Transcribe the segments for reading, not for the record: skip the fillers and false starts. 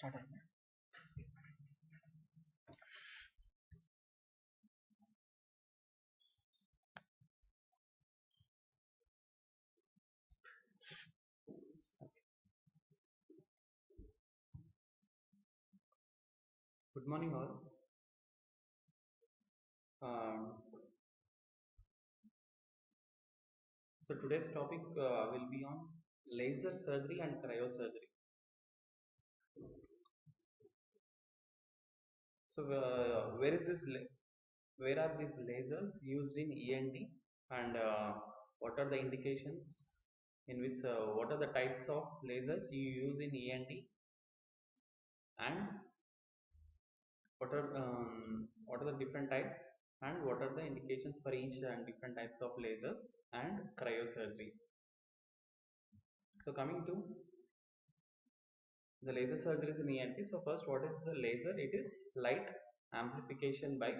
started. Good morning, all. Um, so today's topic will be on laser surgery and cryosurgery. So where are these lasers used in ENT, and what are the indications in which what are the types of lasers you use in ENT, and what are the different types, and what are the indications for each and different types of lasers and cryosurgery. So coming to the laser surgeries in ENT. So first, what is the laser? It is light amplification by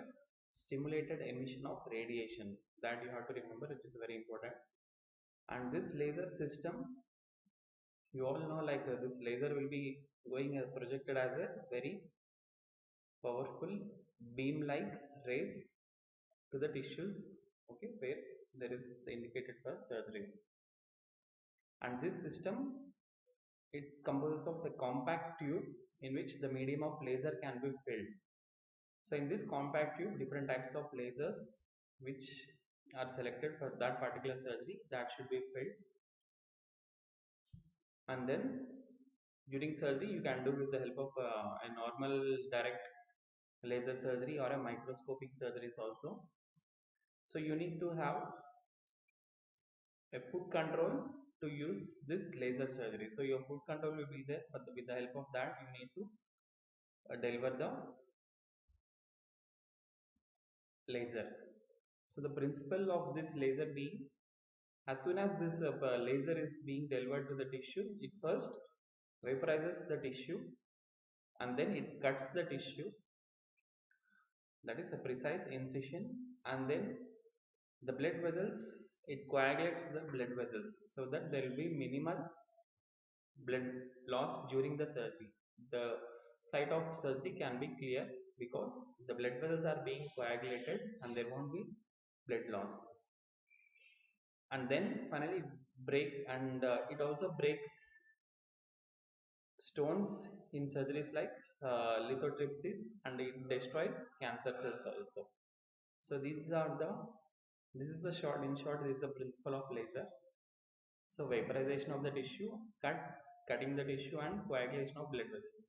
stimulated emission of radiation. That you have to remember. It is very important. And this laser system, you all know, like this laser will be going projected as a very powerful beam-like rays to the tissues. Okay, where there is indicated for surgeries. And this system, it composes of a compact tube in which the medium of laser can be filled. So in this compact tube, different types of lasers which are selected for that particular surgery, that should be filled. And then during surgery, you can do with the help of a normal direct laser surgery or a microscopic surgeries also. So you need to have a foot control to use this laser surgery. So your foot control will be there, but with the help of that, you need to deliver the laser. So the principle of this laser being, as soon as this laser is being delivered to the tissue, it first vaporizes the tissue and then it cuts the tissue. That is a precise incision, and then the blood vessels, it coagulates the blood vessels so that there will be minimal blood loss during the surgery. The site of surgery can be clear because the blood vessels are being coagulated and there won't be blood loss. And then finally break, and it also breaks stones in surgeries like lithotripsy, and it destroys cancer cells also. So these are the, this is the short, in short, this is the principle of laser. So vaporization of the tissue, cutting the tissue, and coagulation of blood vessels.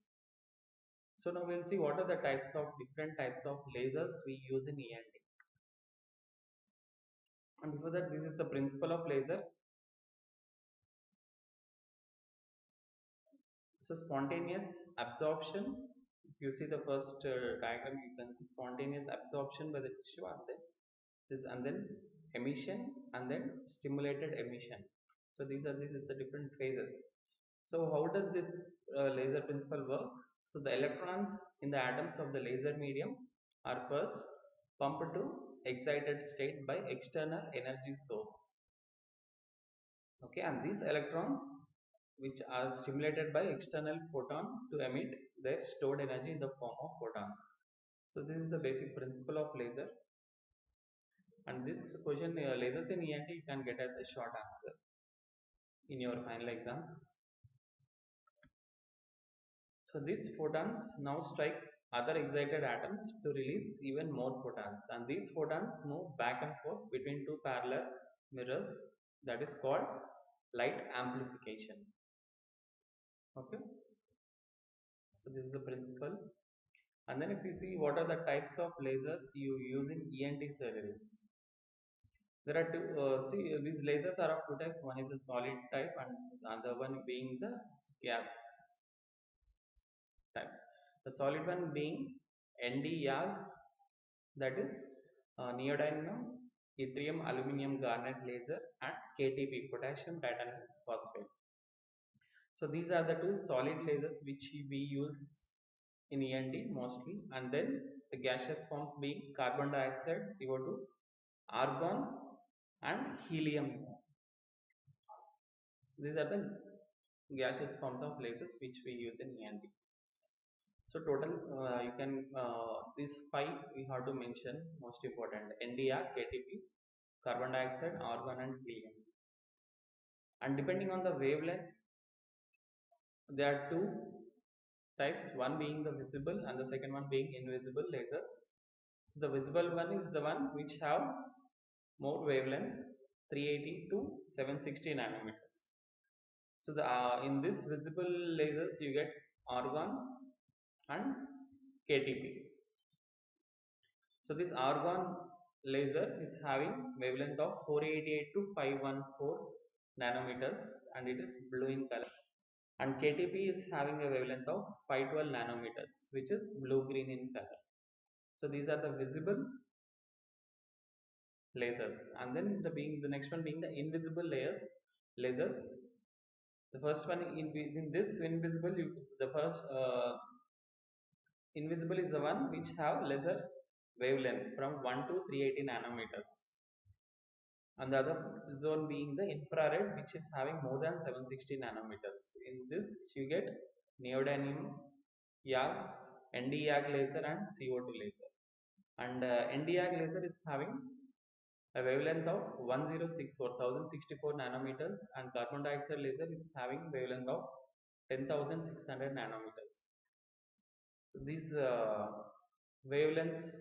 So now we'll see what are the types of different types of lasers we use in ENT. And before that, this is the principle of laser. So spontaneous absorption. If you see the first diagram, you can see spontaneous absorption by the tissue, and then this, and then emission, and then stimulated emission. So this is the different phases. So how does this laser principle work? So the electrons in the atoms of the laser medium are first pumped to excited state by external energy source. Okay, and these electrons, which are stimulated by external photon to emit their stored energy in the form of photons. So this is the basic principle of laser. And this question, lasers in ENT, you can get as a short answer in your final exams. So these photons now strike other excited atoms to release even more photons, and these photons move back and forth between two parallel mirrors. That is called light amplification. Okay, so this is the principle. And then if you see what are the types of lasers you use in ENT surgeries, there are two. See, these lasers are of two types. One is a solid type, and the other one being the gas types. The solid one being Nd:YAG, that is neodymium yttrium aluminum garnet laser, and KTP, potassium titanium phosphate. So these are the two solid lasers which we use in ENT mostly, and then the gaseous forms being carbon dioxide, CO2, argon, and helium. These are the gaseous forms of lasers which we use in ENT. So total you can these five we have to mention most important: NDR, KTP, carbon dioxide, argon, and helium. And depending on the wavelength, there are two types, one being the visible and the second one being invisible lasers. So the visible one is the one which have more wavelength, 380 to 760 nanometers. So the in this visible lasers you get argon and KTP. So this argon laser is having wavelength of 488 to 514 nanometers and it is blue in color, and KTP is having a wavelength of 512 nanometers which is blue green in color. So these are the visible lasers. And then the next one being the invisible lasers. The first one in this invisible, the first invisible is the one which have lesser wavelength from 1 to 380 nanometers, and the other zone being the infrared which is having more than 760 nanometers. In this you get neodymium YAG, ND-YAG laser and CO2 laser. And ND-YAG laser is having a wavelength of 1064 nanometers, and carbon dioxide laser is having wavelength of 10,600 nanometers. So these wavelengths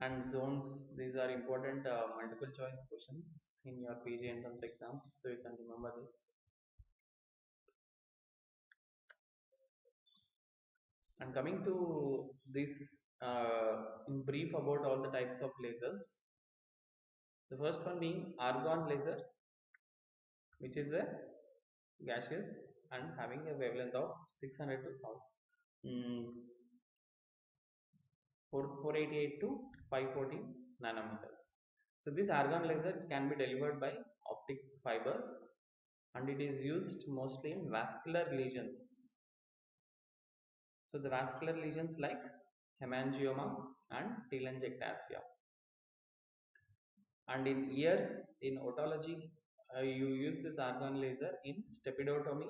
and zones, these are important multiple choice questions in your PG entrance exams, so you can remember this. And coming to this in brief about all the types of lasers, the first one being argon laser, which is a gaseous and having a wavelength of 600 to 488 to 514 nanometers. So this argon laser can be delivered by optic fibers and it is used mostly in vascular lesions. So the vascular lesions like hemangioma and telangiectasia. And in ear, in otology, you use this argon laser in stepidotomy,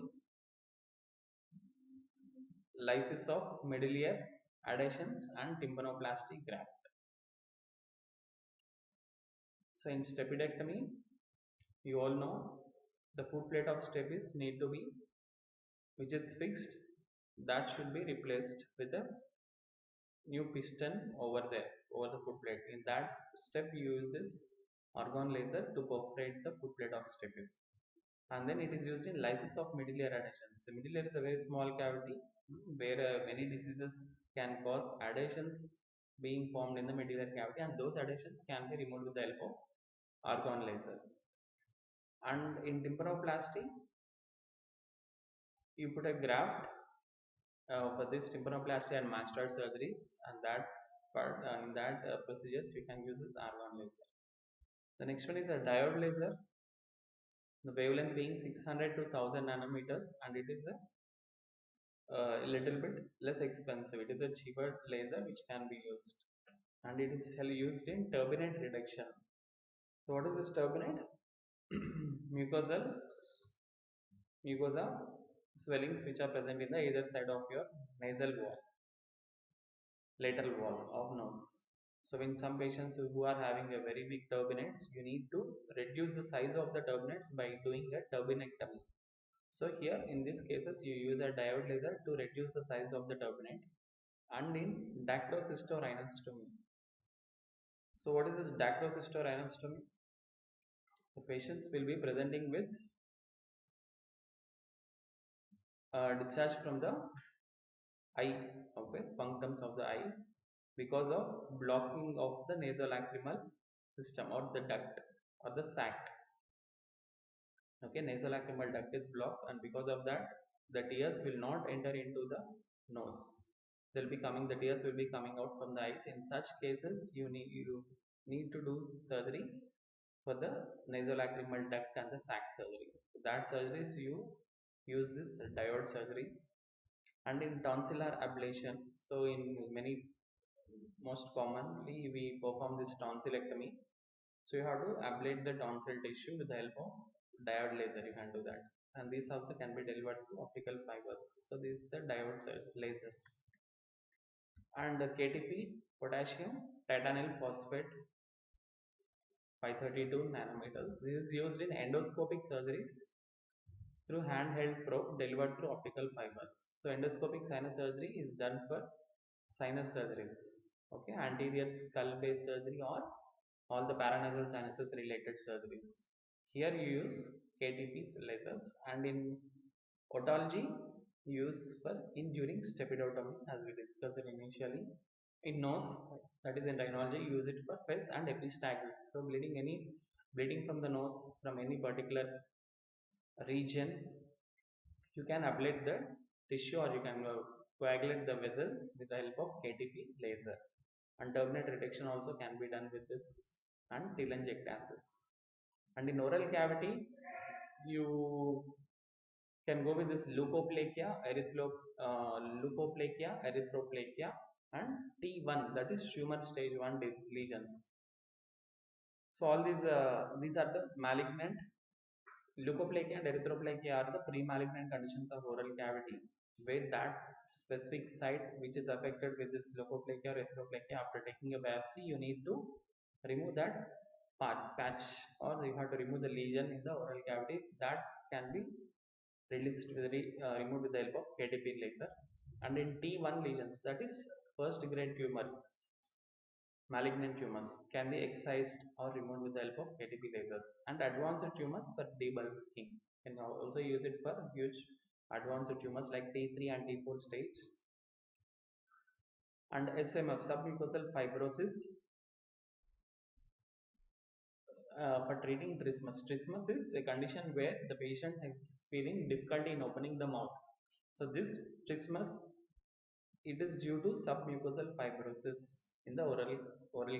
lysis of medullary adhesions and tympanoplasty graft. So in stapedectomy, you all know the foot plate of stapes need to be, which is fixed, that should be replaced with a new piston over there over the foot plate. In that step you use this argon laser to perforate the foot plate of stapes. And then it is used in lysis of medullary adhesions. So medullary is a very small cavity where many diseases can cause adhesions being formed in the medullary cavity, and those adhesions can be removed with the help of argon laser. And in tympanoplasty, you put a graft for this tympanoplasty and mastoid surgeries, and that part in that procedures you can use this argon laser. The next one is a diode laser, the wavelength being 600 to 1000 nanometers, and it is a little bit less expensive. It is a cheaper laser which can be used, and it is used in turbinate reduction. So what is this turbinate? mucosal mucosa swellings which are present in the either side of your nasal wall, lateral wall of nose. So in some patients who are having a very big turbinates, you need to reduce the size of the turbinates by doing a turbinectomy. So here in these cases you use a diode laser to reduce the size of the turbinate. And in dactylocystorhinostomy. So what is this dactylocystorhinostomy? The patients will be presenting with discharge from the eye, okay, punctums of the eye, because of blocking of the nasolacrimal system or the duct or the sac. Okay, nasolacrimal duct is blocked, and because of that the tears will not enter into the nose. The tears will be coming out from the eyes. In such cases you need to do surgery for the nasolacrimal duct and the sac surgery. So that surgeries you use this diode surgeries. And in tonsillar ablation, so in many, most commonly we perform this tonsillectomy. So you have to ablate the tonsil tissue with the help of diode laser. You can do that. and these also can be delivered through optical fibers. So this is the diode lasers. And KTP, potassium titanyl phosphate 532 nanometers. This is used in endoscopic surgeries through handheld probe delivered through optical fibers. So endoscopic sinus surgery is done for sinus surgeries. Okay, anterior skull base surgery or all the paranasal sinuses related surgeries. Here you use KTP lasers, and in otology use for in during stepidotomy as we discussed initially. In nose, that is in rhinology, use it for fez and epistaxis. So bleeding from the nose from any particular region, you can ablate the tissue or you can coagulate the vessels with the help of KTP laser. And turbinate reduction also can be done with this, and telangiectasis. And in oral cavity, you can go with this leukoplakia, erythroplakia, and T1, that is tumor stage 1 lesions. So all these are the malignant. Leukoplakia and erythroplakia are the pre-malignant conditions of oral cavity, where that specific site which is affected with this leukoplakia or erythroplakia, after taking a biopsy, you need to remove that patch, or you have to remove the lesion in the oral cavity. That can be removed with the help of KTP laser. And in T1 lesions, that is first grade tumors, malignant tumors, can be excised or removed with the help of KTP lasers. And advanced tumors for debulking, can also use it for huge advanced tumors like T3 and T4 stage. And SMF, submucosal fibrosis, for treating trismus. Trismus is a condition where the patient is feeling difficulty in opening the mouth. So this trismus, it is due to submucosal fibrosis in the oral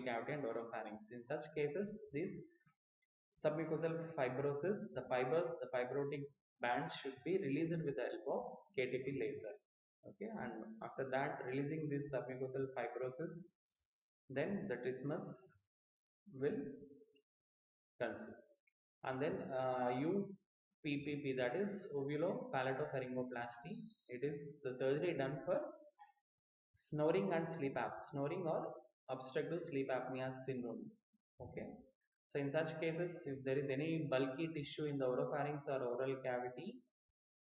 cavity and oropharynx. In such cases, this submucosal fibrosis, the fibrotic bands should be released with the help of KTP laser. Okay, and after that, releasing this submucosal fibrosis, then the trismus will conceive. And then UPPP, that is ovulopalato-pharyngoplasty. It is the surgery done for snoring and sleep snoring or obstructive sleep apnea syndrome. Okay, so in such cases, if there is any bulky tissue in the oropharynx or oral cavity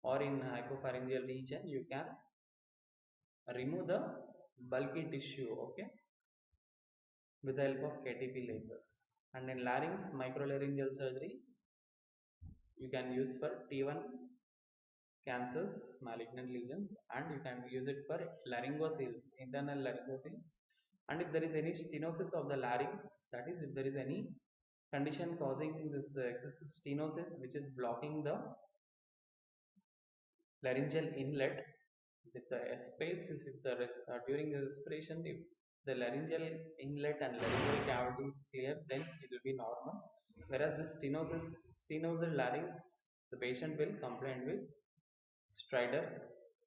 or in hypopharyngeal region, you can remove the bulky tissue, okay, with the help of KTP lasers. And in larynx, microlaryngeal surgery, you can use for T1 cancers, malignant lesions, and you can use it for laryngoseals, internal laryngoseals. And if there is any stenosis of the larynx, that is, if there is any condition causing this excessive stenosis which is blocking the laryngeal inlet with the space, if during the respiration, if the laryngeal inlet and laryngeal cavity is clear, then it will be normal. Whereas the stenosal larynx, the patient will complain with stridor,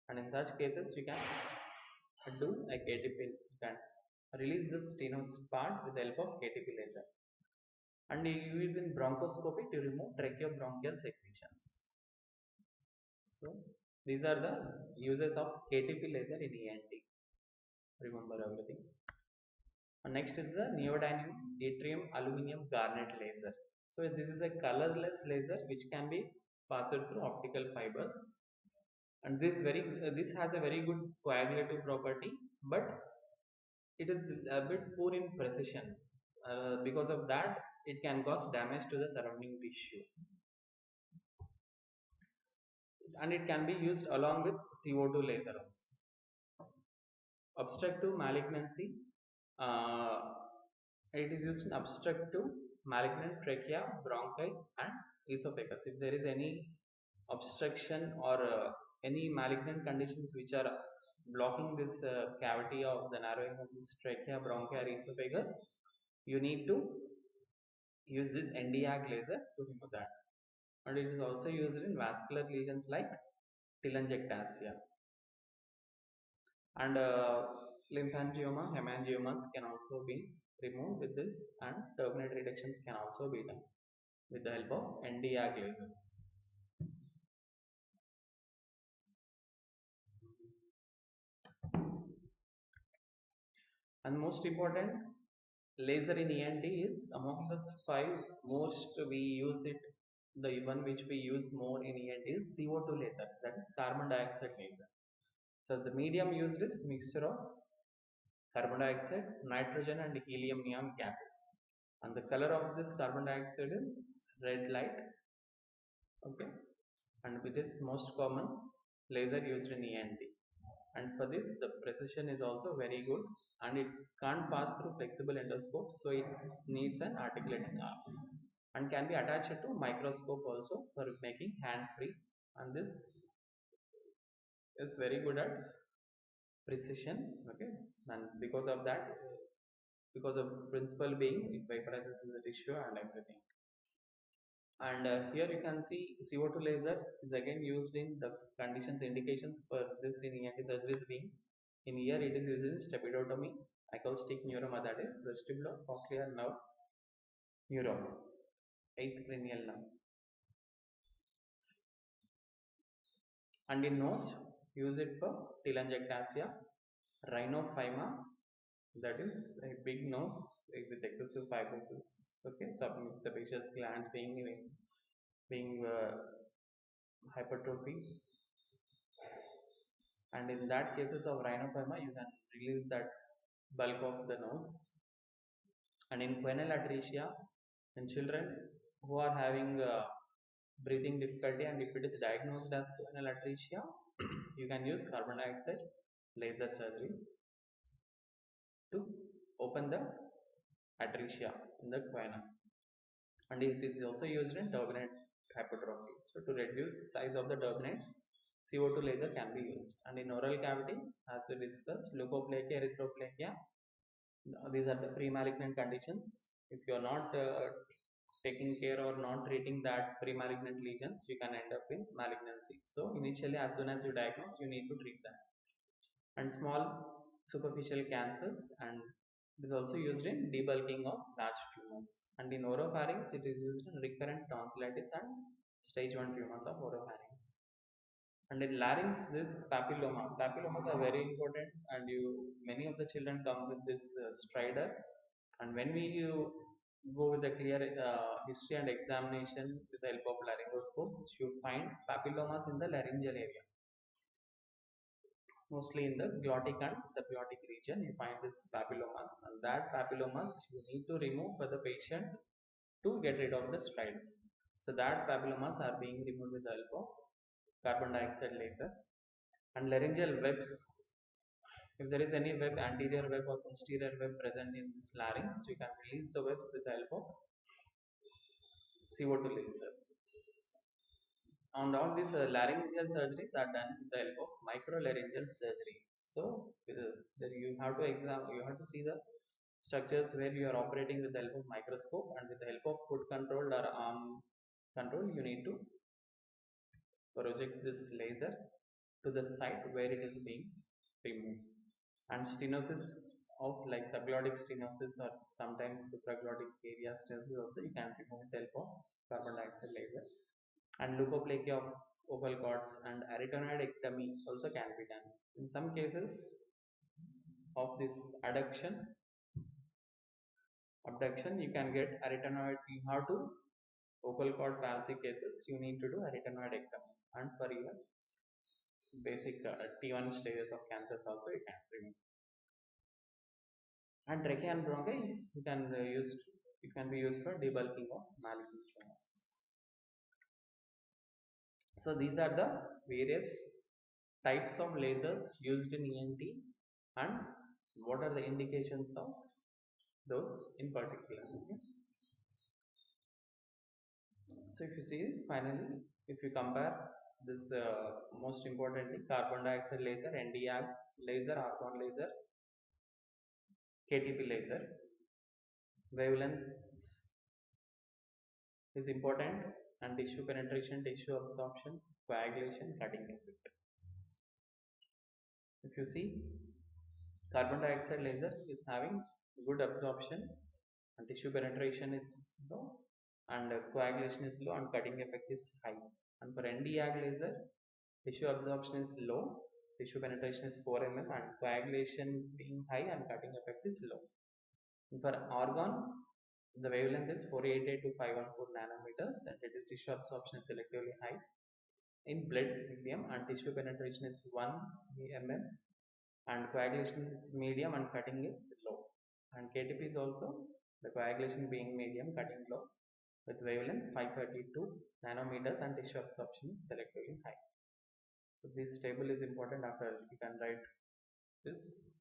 and in such cases you can do a KTP. You can release the stenos part with the help of KTP laser. And you use in bronchoscopy to remove tracheobronchial secretions. So these are the uses of KTP laser in ENT. Remember everything. And next is the neodymium yttrium aluminum garnet laser. So this is a colorless laser which can be passed through optical fibers, and this has a very good coagulative property, but it is a bit poor in precision. Because of that, it can cause damage to the surrounding tissue, and it can be used along with CO2 laser also. Obstructive malignancy, uh, it is used in obstructive malignant trachea, bronchi, and esophagus. If there is any obstruction or any malignant conditions which are blocking this cavity of the narrowing of this trachea, bronchi, or esophagus, you need to use this Nd:YAG laser to remove that. And it is also used in vascular lesions like telangiectasia. And lymphangioma, hemangiomas can also be removed with this, and turbinate reductions can also be done with the help of Nd:YAG lasers. And most important, laser in ENT is among the five most we use it. The one which we use more in ENT is CO2 laser, that is carbon dioxide laser. So the medium used is mixture of carbon dioxide, nitrogen and helium neon gases. And the color of this carbon dioxide is red light. Okay, and it is most common laser used in ENT. And for this, the precision is also very good, and it can't pass through flexible endoscope, so it needs an articulating arm, and can be attached to microscope also for making hand free. And this is very good at precision. Okay, and because of that, because of principle being it vaporizes in the tissue and everything. And here you can see CO2 laser is again used in the conditions indications for this in ENT surgeries being, in here it is used in stepidotomy, acoustic neuroma, that is vestibulocochlear nerve neuron, 8th cranial nerve. And in nose, use it for telangiectasia, rhinophyma, that is a big nose with excessive fibrosis. Okay, subsebaceous glands being hypertrophy, and in that cases of rhinophyma you can release that bulk of the nose. And in choanal atresia, in children who are having breathing difficulty, and if it is diagnosed as choanal atresia, you can use carbon dioxide laser surgery to open the atresia in the choana. And it is also used in turbinate hypertrophy. So to reduce the size of the turbinates, CO2 laser can be used. And in oral cavity, as we discussed, leukoplakia, erythroplakia, these are the pre-malignant conditions. If you are not taking care or not treating that pre-malignant lesions, you can end up in malignancy. So initially, as soon as you diagnose, you need to treat that. And small superficial cancers, and it is also used in debulking of large tumors. And in oropharynx, it is used in recurrent tonsillitis and stage 1 tumors of oropharynx. And in larynx, this papillomas are very important, and many of the children come with this stridor. And when you go with a clear history and examination with the help of laryngoscopes, you find papillomas in the laryngeal area, mostly in the glottic and subglottic region. You find this papillomas, and that papillomas you need to remove for the patient to get rid of the stridor. So that papillomas are being removed with the help of carbon dioxide laser. And laryngeal webs, if there is any web, anterior web or posterior web present in this larynx, you can release the webs with the help of CO2 laser. And all these laryngeal surgeries are done with the help of microlaryngeal surgery. So you have to you have to see the structures where you are operating with the help of microscope, and with the help of foot control or arm control, you need to project this laser to the site where it is being removed. And stenosis of like subglottic stenosis or sometimes supraglottic area stenosis also you can remove with the help of carbon dioxide laser. And leukoplakia of vocal cords and arytenoidectomy also can be done. In some cases of this abduction, you can get arytenoid. You have to vocal cord palsy cases, you need to do arytenoidectomy. And for even basic T1 stages of cancers also you can remove. And trachea and bronchi it can be used for debulking of malignant tumors. So these are the various types of lasers used in ENT, and what are the indications of those in particular. Okay. So if you see finally, if you compare this most importantly, carbon dioxide laser, Nd:YAG laser, argon laser, KTP laser, wavelength is important, and tissue penetration, tissue absorption, coagulation, cutting effect. If you see, carbon dioxide laser is having good absorption, and tissue penetration is low, and coagulation is low, and cutting effect is high. And for Nd:YAG laser, tissue absorption is low, tissue penetration is 4 mm, and coagulation being high and cutting effect is low. For argon, the wavelength is 488 to 514 nanometers, and it is tissue absorption is selectively high in blood medium, and tissue penetration is 1 mm, and coagulation is medium and cutting is low. And KTP is also the coagulation being medium, cutting low, with wavelength 532 nanometers, and tissue absorption is selectively high. So this table is important. After you can write this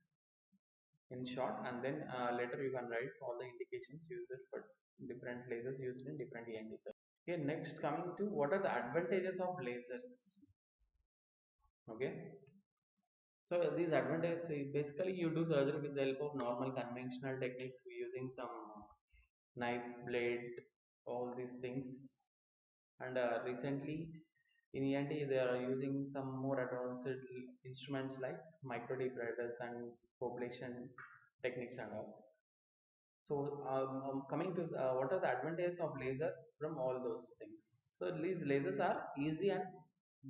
in short, and then later you can write all the indications used for different lasers used in different ENT surgery. Okay, next coming to what are the advantages of lasers. Okay, so these advantages, basically you do surgery with the help of normal conventional techniques using some knife, blade, all these things. And recently in ENT they are using some more advanced instruments like micro debriders and population techniques and all. So coming to what are the advantages of laser from all those things. So these lasers are easy, and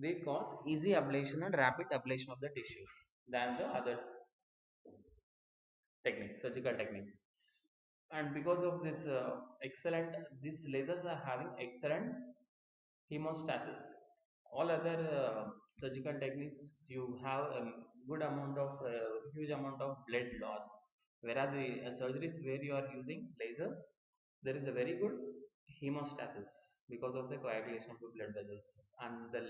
they cause easy ablation and rapid ablation of the tissues than the other techniques, surgical techniques. And because of this excellent, these lasers are having excellent hemostasis. All other surgical techniques, you have a good amount of huge amount of blood loss, whereas the surgeries where you are using lasers, there is a very good hemostasis because of the coagulation of the blood vessels, and the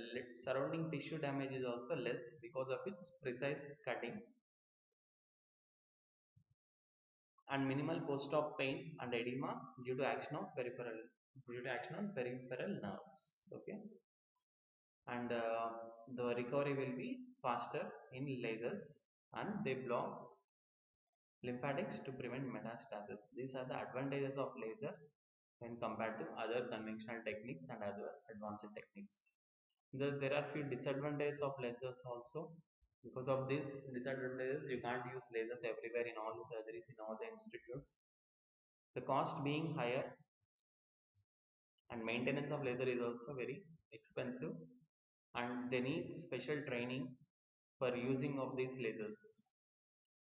surrounding tissue damage is also less because of its precise cutting, and minimal post-op pain and edema due to action of peripheral nerves. Okay, and the recovery will be faster in lasers, and they block lymphatics to prevent metastasis. These are the advantages of laser when compared to other conventional techniques and other advanced techniques. There are few disadvantages of lasers also. Because of these disadvantages, you can't use lasers everywhere in all the surgeries in all the institutes. The cost being higher, and maintenance of laser is also very expensive, and they need special training for using of these lasers.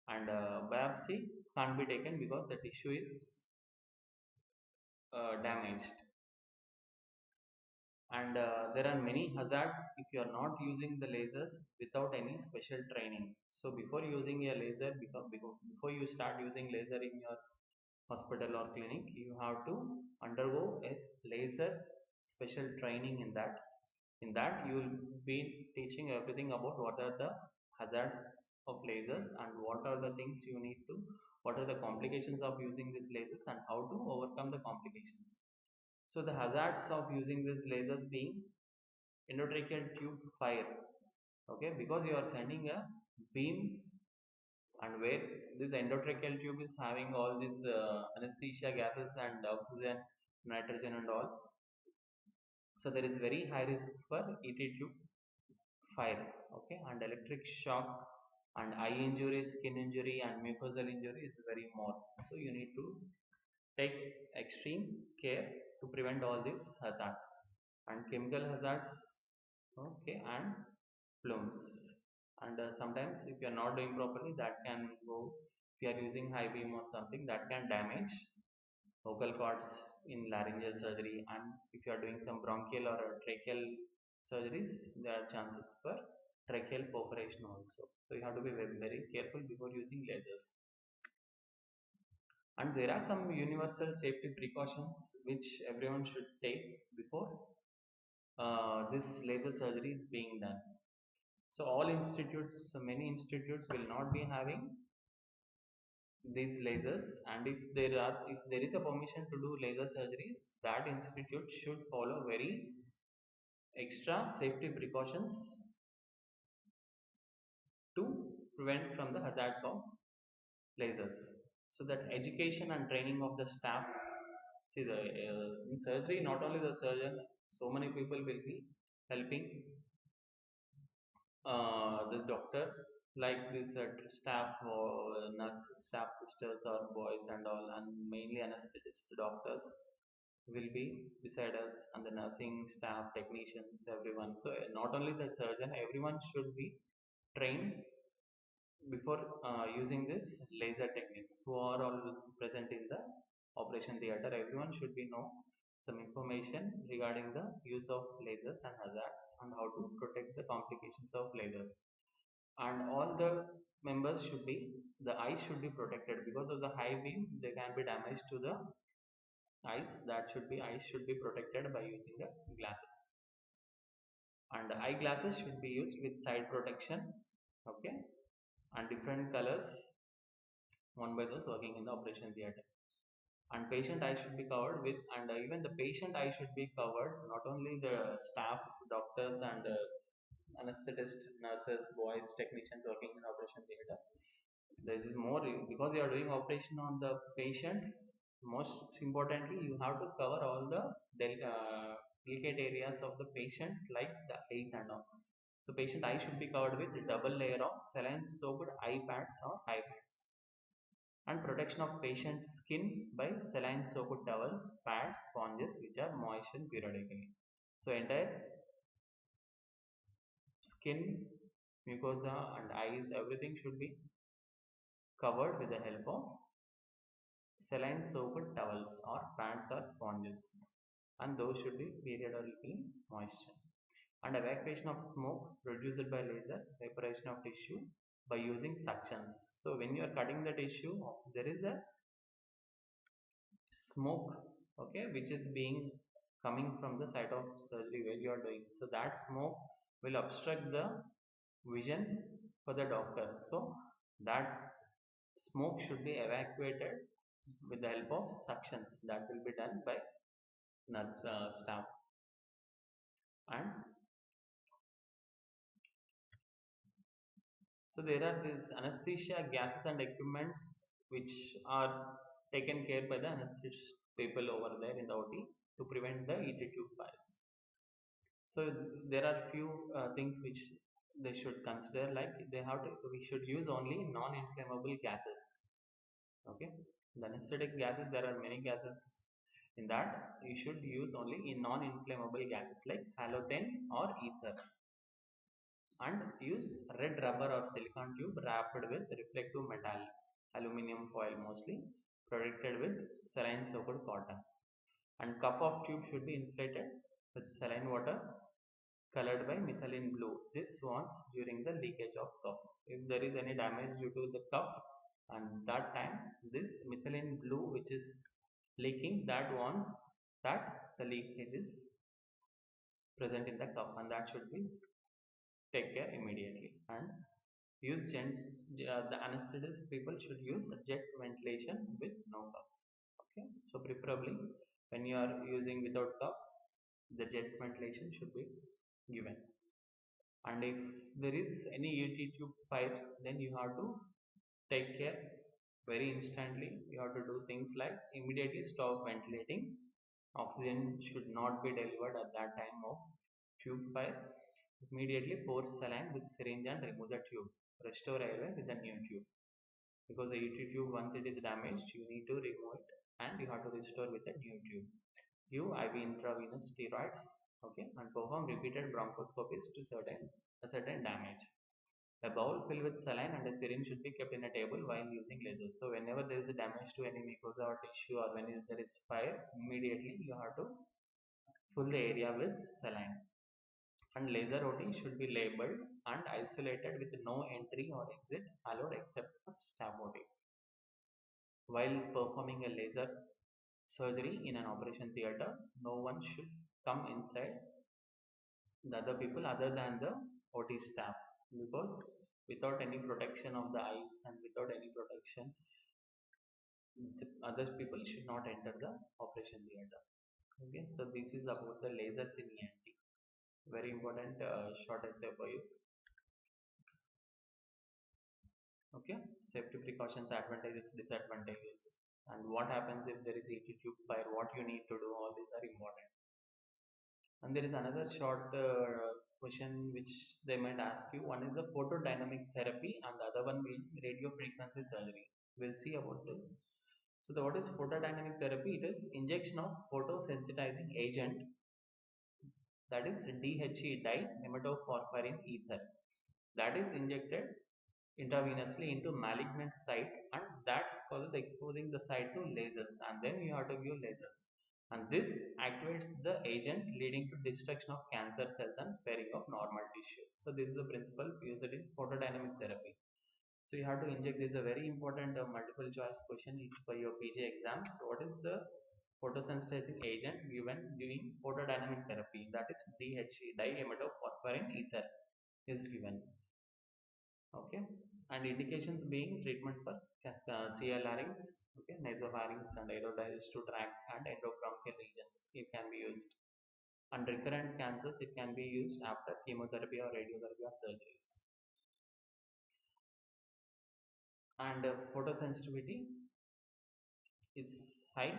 And biopsy can't be taken because the tissue is damaged. And there are many hazards if you are not using the lasers without any special training. So before using a laser, before you start using laser in your hospital or clinic, you have to undergo a laser special training. In that you will be teaching everything about what are the hazards of lasers, and what are the things you need to, what are the complications of using these lasers, and how to overcome the complications. So the hazards of using these lasers being endotracheal tube fire. Okay, because you are sending a beam, and where this endotracheal tube is having all these anesthesia gases and oxygen, nitrogen and all, so there is very high risk for ET tube fire. Okay, and electric shock and eye injury, skin injury and mucosal injury is very more. So you need to take extreme care to prevent all these hazards and chemical hazards. Okay, and plumes. And sometimes if you are not doing properly, that can go, if you are using high beam or something, that can damage vocal cords in laryngeal surgery. And if you are doing some bronchial or tracheal surgeries, there are chances for tracheal perforation also. So you have to be very, very careful before using lasers. And there are some universal safety precautions which everyone should take before this laser surgery is being done. So all institutes, so many institutes will not be having these lasers, and if there is a permission to do laser surgeries, that institute should follow very extra safety precautions to prevent from the hazards of lasers. So that education and training of the staff. See, in surgery, not only the surgeon, so many people will be helping the doctor, like this staff or nurse, staff sisters or boys and all, and mainly anesthetist doctors will be beside us, and the nursing staff, technicians, everyone. So not only the surgeon, everyone should be trained before using this laser techniques, who are all present in the operation theater. Everyone should be know some information regarding the use of lasers and hazards and how to protect the complications of lasers. And all the members should be, the eyes should be protected because of the high beam. There can be damage to the eyes. That should be, eyes should be protected by using the glasses. And the eyeglasses should be used with side protection, okay, and different colors worn by those working in the operation theater. And patient eye should be covered with, and even the patient eye should be covered, not only the staff, doctors and anesthetists, nurses, boys, technicians working in operation theater. This is more because you are doing operation on the patient. Most importantly, you have to cover all the delicate areas of the patient, like the eyes and all. So patient eye should be covered with a double layer of saline soaked eye pads or eye pads. And protection of patient's skin by saline soaked towels, pads, sponges which are moistened periodically. So entire skin, mucosa and eyes, everything should be covered with the help of saline soaked towels or pads or sponges, and those should be periodically moistened. And evacuation of smoke reduced by laser vaporization of tissue by using suctions. So when you are cutting the tissue, there is a smoke, okay, which is being coming from the site of surgery where you are doing. So that smoke will obstruct the vision for the doctor. So that smoke should be evacuated with the help of suctions. That will be done by nurse staff. And so there are these anesthesia gases and equipments which are taken care by the anesthesia people over there in the OT to prevent the ET tube fires. So there are few things which they should consider, like they have to, we should use only non-inflammable gases, okay. The anesthetic gases, there are many gases, in that you should use only in non-inflammable gases like halogen or ether. And use red rubber or silicon tube wrapped with reflective metal, aluminum foil mostly, protected with saline soaked cotton. And cuff of tube should be inflated with saline water colored by methylene blue. This warns during the leakage of cuff. If there is any damage due to the cuff, and that time this methylene blue which is leaking, that warns that the leakage is present in the cuff, and that should be take care immediately. And use the anesthetist people should use jet ventilation with no cuff, okay. So preferably when you are using without cuff, the jet ventilation should be given. And if there is any ET tube fire, then you have to take care very instantly. You have to do things like immediately stop ventilating. Oxygen should not be delivered at that time of tube fire. Immediately pour saline with syringe and remove the tube. Restore airway with a new tube, because the ET tube, once it is damaged, you need to remove it and you have to restore with a new tube. Give IV intravenous steroids, okay, and perform repeated bronchoscopies to certain damage. A bowl filled with saline and a syringe should be kept in a table while using lasers. So whenever there is a damage to any mucosa or tissue, or when there is fire, immediately you have to fill the area with saline. And laser OT should be labeled and isolated with no entry or exit allowed except for staff OT. While performing a laser surgery in an operation theater, no one should come inside the other people other than the OT staff, because without any protection of the eyes and without any protection, the other people should not enter the operation theater. Okay, so this is about the lasers in ENT. Very important short essay for you. Okay, safety precautions, advantages, disadvantages, and what happens if there is ET tube fire, what you need to do, all these are important. And there is another short question which they might ask you. One is the photodynamic therapy, and the other one will radio frequency surgery. We'll see about this. So, what is photodynamic therapy? It is injection of photosensitizing agent, that is DHE, dimethyl ether, that is injected intravenously into malignant site, and that causes exposing the site to lasers, and then you have to give lasers, and this activates the agent leading to destruction of cancer cells and sparing of normal tissue. So this is the principle used in photodynamic therapy. So you have to inject. This is a very important multiple choice question for your PG exams. What is the photosensitizing agent given during photodynamic therapy? That is DHE, diemetophosphorine ether is given. Okay, and indications being treatment for CL larynx, okay, nasopharynx and aerodigestive tract and endobronchial regions, it can be used. And recurrent cancers, it can be used after chemotherapy or radiotherapy or surgeries. And photosensitivity is high,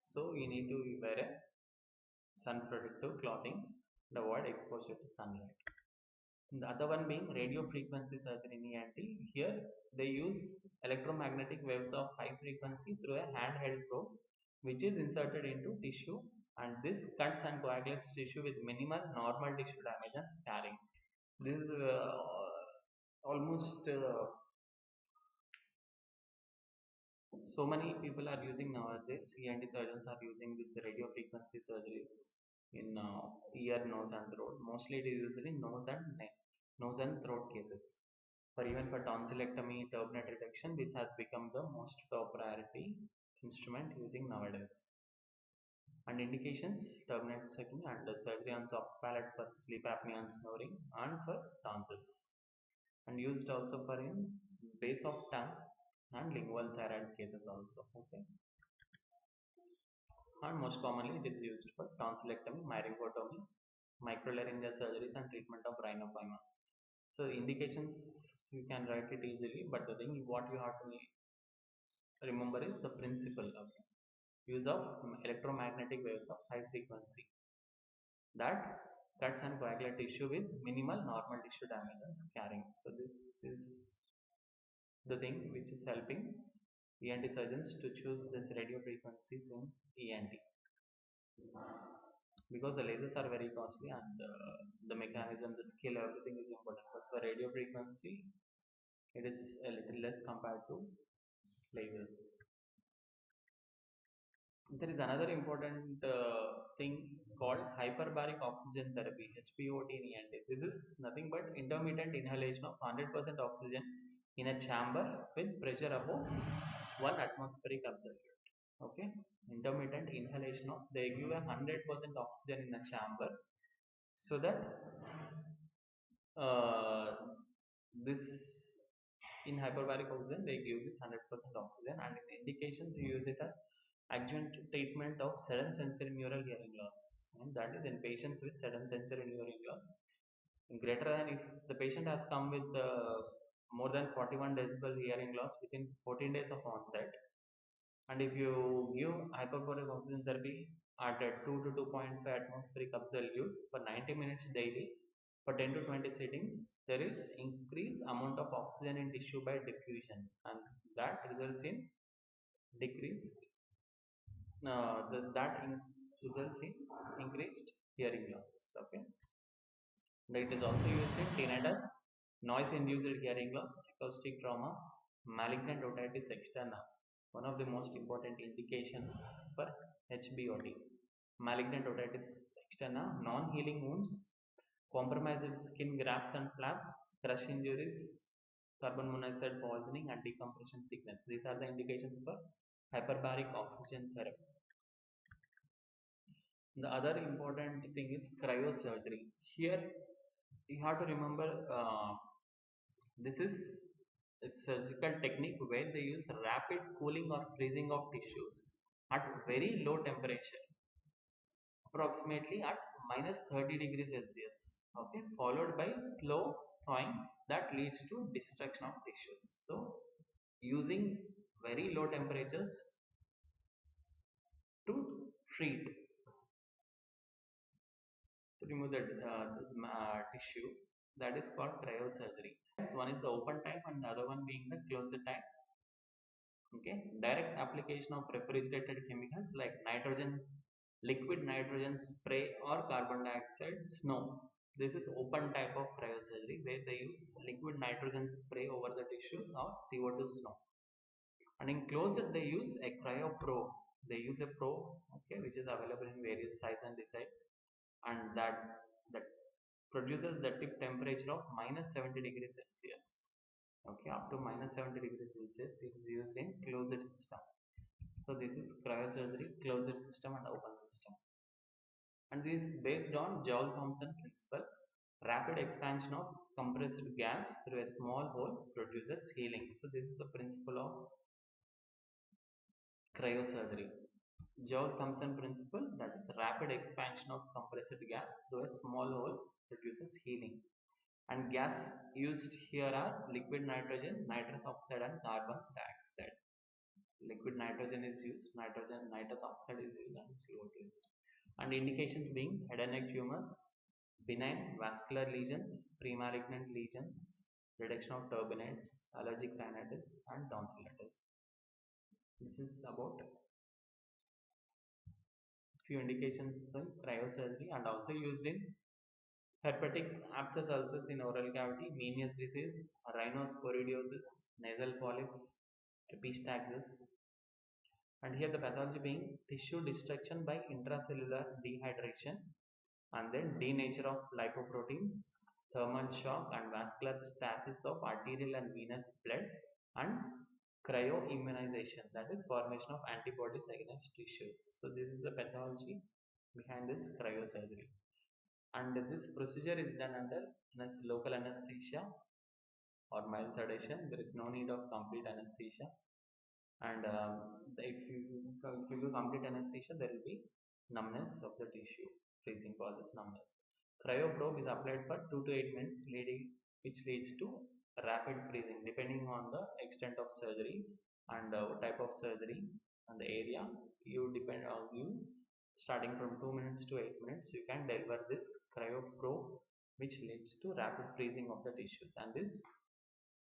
so you need to wear a sun protective clothing and avoid exposure to sunlight. The other one being radio frequency surgery in ENT. Here they use electromagnetic waves of high frequency through a handheld probe which is inserted into tissue, and this cuts and coagulates tissue with minimal normal tissue damage and scarring. This is almost so many people are using nowadays. ENT surgeons are using this radio frequency surgeries in ear, nose, and throat. Mostly it is used in nose and neck, nose and throat cases. For even for tonsillectomy, turbinate reduction, this has become the most top priority instrument using nowadays. And indications: turbinate and surgery on soft palate for sleep apnea and snoring, and for tonsils, and used also for in base of tongue and lingual thyroid cases also. Okay, and most commonly it is used for tonsillectomy, myringotomy, microlaryngeal surgeries, and treatment of rhinophyma. So indications you can write it easily, but the thing what you have to remember is the principle of use of electromagnetic waves of high frequency that cuts and coagulate tissue with minimal normal tissue damage and scarring. So this is the thing which is helping ENT surgeons to choose this radio frequencies in ENT, because the lasers are very costly, and the mechanism, the skill, everything is important. But for radio frequency, it is a little less compared to lasers. There is another important thing called hyperbaric oxygen therapy, HPOT in ENT. This is nothing but intermittent inhalation of 100% oxygen in a chamber with pressure above 1 atmospheric absolute. Okay, intermittent inhalation of, they give a 100% oxygen in a chamber, so that uh, this in hyperbaric oxygen they give this 100% oxygen, and in indications you use it as adjunct treatment of sudden sensory neural hearing loss, and that is in patients with sudden sensory neural loss greater than, if the patient has come with more than 41 decibel hearing loss within 14 days of onset, and if you give hyperbaric oxygen therapy at a 2 to 2.5 atmospheric absolute for 90 minutes daily for 10 to 20 sittings, there is increased amount of oxygen in tissue by diffusion, and that results in decreased results in increased hearing loss. Okay, it is also used in tinnitus, noise induced hearing loss, acoustic trauma, malignant otitis externa, one of the most important indication for HBOT. Malignant otitis externa, non-healing wounds, compromised skin grafts and flaps, crush injuries, carbon monoxide poisoning, and decompression sickness. These are the indications for hyperbaric oxygen therapy. The other important thing is cryosurgery. Here you have to remember, this is a surgical technique where they use rapid cooling or freezing of tissues at very low temperature, approximately at minus 30 degrees Celsius. Okay, followed by slow thawing that leads to destruction of tissues. So, using very low temperatures to treat, to remove the tissue, that is called cryosurgery. One is the open type and the other one being the closed type. Okay, direct application of refrigerated chemicals like nitrogen, liquid nitrogen spray, or carbon dioxide snow This is open type of cryosurgery where they use liquid nitrogen spray over the tissues or CO2 snow. And in closed they use a cryoprobe. They use a probe, okay, which is available in various size and designs, and that produces the tip temperature of minus 70 degrees Celsius. Okay, up to minus 70 degrees Celsius it is used in closed system. So this is cryosurgery, closed system and open system. And this is based on Joule-Thomson principle. Rapid expansion of compressed gas through a small hole produces healing. So this is the principle of cryosurgery. Joule-Thomson principle, that is rapid expansion of compressed gas through a small hole produces healing. And gas used here are liquid nitrogen, nitrous oxide and carbon dioxide. Liquid nitrogen is used, nitrous oxide is used and CO2 is used. And indications being head and neck tumors, benign vascular lesions, premalignant lesions, reduction of turbinates, allergic rhinitis and tonsillitis. This is about few indications in cryosurgery, and also used in herpetic aphthous ulcers in oral cavity, Meniere's disease, rhinosporidiosis, nasal polyps, epistaxis. And here the pathology being tissue destruction by intracellular dehydration, and then denature of lipoproteins, thermal shock and vascular stasis of arterial and venous blood, and cryoimmunization, that is formation of antibodies against tissues. So this is the pathology behind this cryosurgery. And this procedure is done under local anesthesia or mild sedation. There is no need of complete anesthesia. And if you do complete anesthesia, there will be numbness of the tissue. Freezing causes numbness. Cryoprobe is applied for 2 to 8 minutes, which leads to rapid freezing depending on the extent of surgery and type of surgery and the area. You depend on you starting from 2 minutes to 8 minutes. You can deliver this cryoprobe, which leads to rapid freezing of the tissues, and this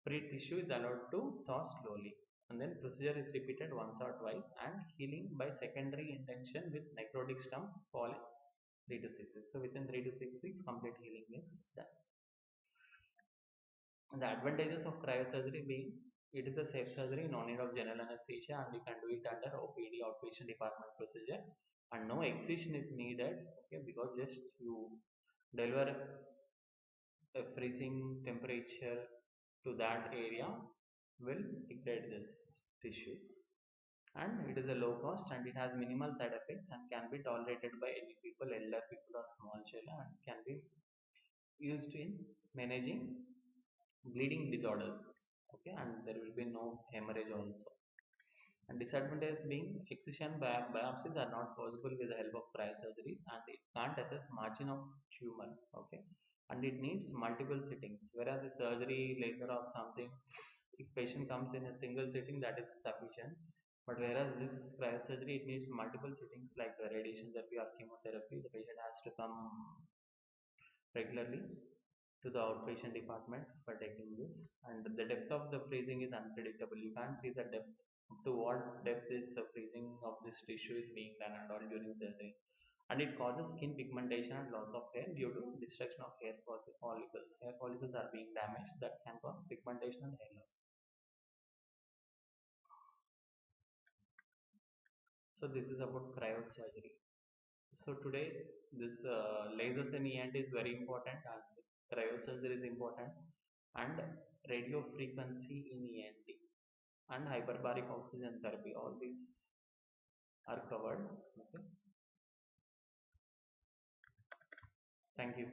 free tissue is allowed to thaw slowly. And then procedure is repeated once or twice, and healing by secondary intention with necrotic stump fall in 3 to 6 weeks. So within 3 to 6 weeks, complete healing is done. And the advantages of cryosurgery being it is a safe surgery, no need of general anesthesia, and you can do it under OPD, outpatient department procedure, and no excision is needed. Okay, because just you deliver a freezing temperature to that area will degrade this tissue, and it is a low cost and it has minimal side effects and can be tolerated by any people, elder people or small children, and can be used in managing bleeding disorders. Okay, and there will be no hemorrhage also. And disadvantages being excision biopsies are not possible with the help of cryosurgeries, and it can't assess margin of tumor. Okay, and it needs multiple sittings, whereas the surgery laser or something, if patient comes in a single sitting, that is sufficient. But whereas this cryosurgery, it needs multiple sittings like radiation therapy or chemotherapy. The patient has to come regularly to the outpatient department for taking this, and the depth of the freezing is unpredictable. You can't see the depth, up to what depth is freezing of this tissue is being done and all during surgery. And it causes skin pigmentation and loss of hair due to destruction of hair follicles. Hair follicles are being damaged, that can cause pigmentation and hair loss. So this is about cryosurgery. So today this lasers in ENT is very important, and cryosurgery is important, and radio frequency in ENT and hyperbaric oxygen therapy, all these are covered. Okay, thank you.